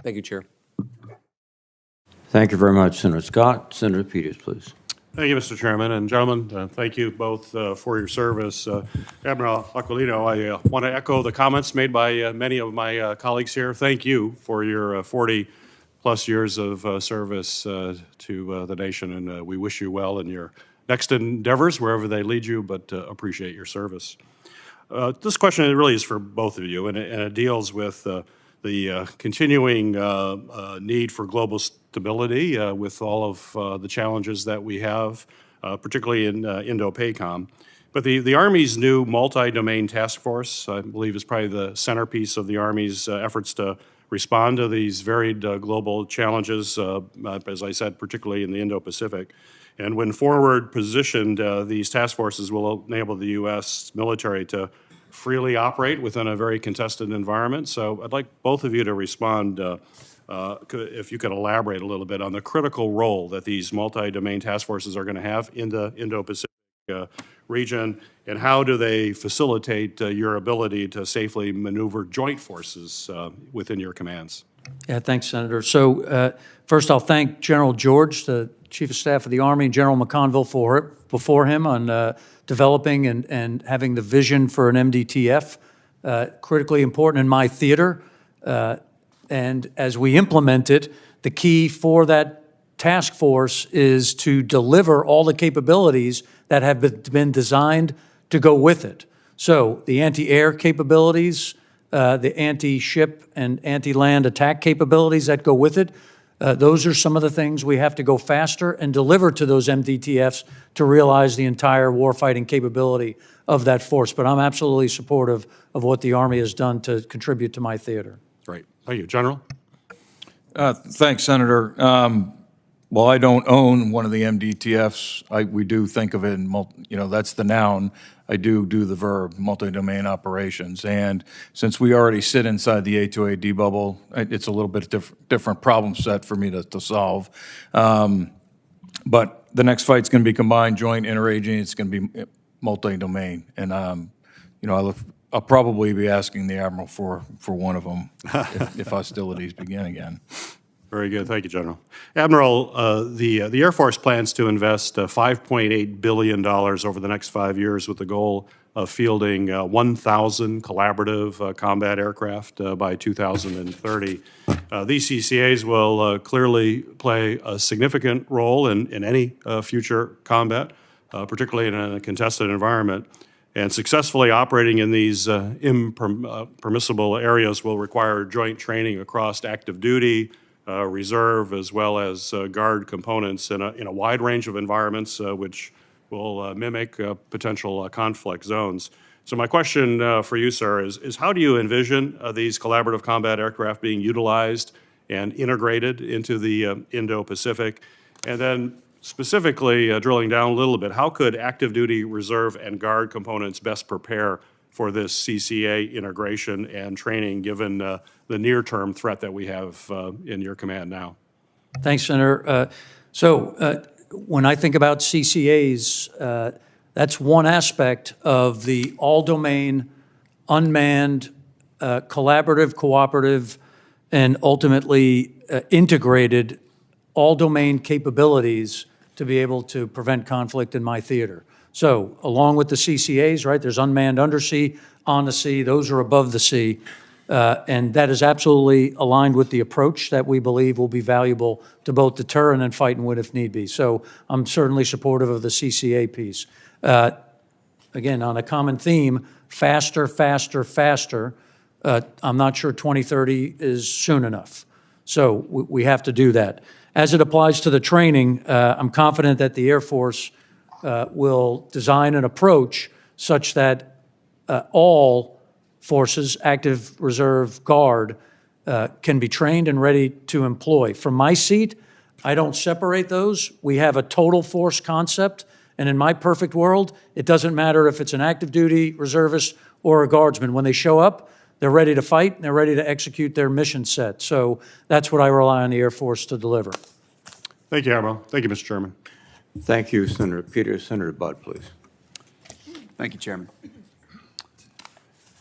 Thank you, Chair. Thank you very much, Senator Scott. Senator Peters, please. Thank you, Mr. Chairman. And gentlemen, thank you both for your service. Admiral Aquilino, I want to echo the comments made by many of my colleagues here. Thank you for your 40-plus years of service to the nation, and we wish you well in your next endeavors, wherever they lead you, but appreciate your service. This question really is for both of you, and it deals with the continuing need for global stability with all of the challenges that we have, particularly in Indo-PACOM. But the Army's new multi-domain task force, I believe, is probably the centerpiece of the Army's efforts to respond to these varied global challenges, as I said, particularly in the Indo-Pacific. And when forward positioned, these task forces will enable the U.S. military to freely operate within a very contested environment. So I'd like both of you to respond, if you could elaborate a little bit on the critical role that these multi-domain task forces are going to have in the Indo-Pacific region, and how do they facilitate your ability to safely maneuver joint forces within your commands? Yeah, thanks, Senator. So first I'll thank General George, the Chief of Staff of the Army, and General McConville before him on developing and having the vision for an MDTF, critically important in my theater. And as we implement it, the key for that task force is to deliver all the capabilities that have been designed to go with it. So the anti-air capabilities, the anti-ship and anti-land attack capabilities that go with it, those are some of the things we have to go faster and deliver to those MDTFs to realize the entire warfighting capability of that force. But I'm absolutely supportive of what the Army has done to contribute to my theater. Great. Thank you. General? Thanks, Senator. Well, I don't own one of the MDTFs. We do think of it in, that's the noun. I do the verb, multi-domain operations. And since we already sit inside the A2AD bubble, it's a little bit different problem set for me to solve. But the next fight's going to be combined, joint, interagency. It's going to be multi-domain. And, I'll probably be asking the Admiral for one of them if hostilities begin again. Very good. Thank you, General. Admiral, the Air Force plans to invest $5.8 billion over the next 5 years with the goal of fielding 1,000 collaborative combat aircraft by 2030. These CCAs will clearly play a significant role in any future combat, particularly in a contested environment. And successfully operating in these impermissible areas will require joint training across active duty, reserve, as well as guard components in a wide range of environments, which will mimic potential conflict zones. So my question for you, sir, is how do you envision these collaborative combat aircraft being utilized and integrated into the Indo-Pacific? And then specifically, drilling down a little bit, how could active duty, reserve, and guard components best prepare for this CCA integration and training, given the near-term threat that we have in your command now? Thanks, Senator. When I think about CCAs, that's one aspect of the all-domain, unmanned, collaborative, cooperative, and ultimately integrated all-domain capabilities to be able to prevent conflict in my theater. So along with the CCAs, right, there's unmanned undersea, on the sea, those are above the sea. And that is absolutely aligned with the approach that we believe will be valuable to both deter and then fight and win if need be. So I'm certainly supportive of the CCA piece. Again, on a common theme, faster, faster, faster. I'm not sure 2030 is soon enough. So we have to do that. As it applies to the training, I'm confident that the Air Force will design an approach such that all forces, active, reserve, guard, can be trained and ready to employ. From my seat, I don't separate those. We have a total force concept, and in my perfect world, it doesn't matter if it's an active duty reservist or a guardsman. When they show up, they're ready to fight, and they're ready to execute their mission set. So that's what I rely on the Air Force to deliver. Thank you, Admiral. Thank you, Mr. Chairman. Thank you, Senator Peters. Senator Budd, please. Thank you, Chairman.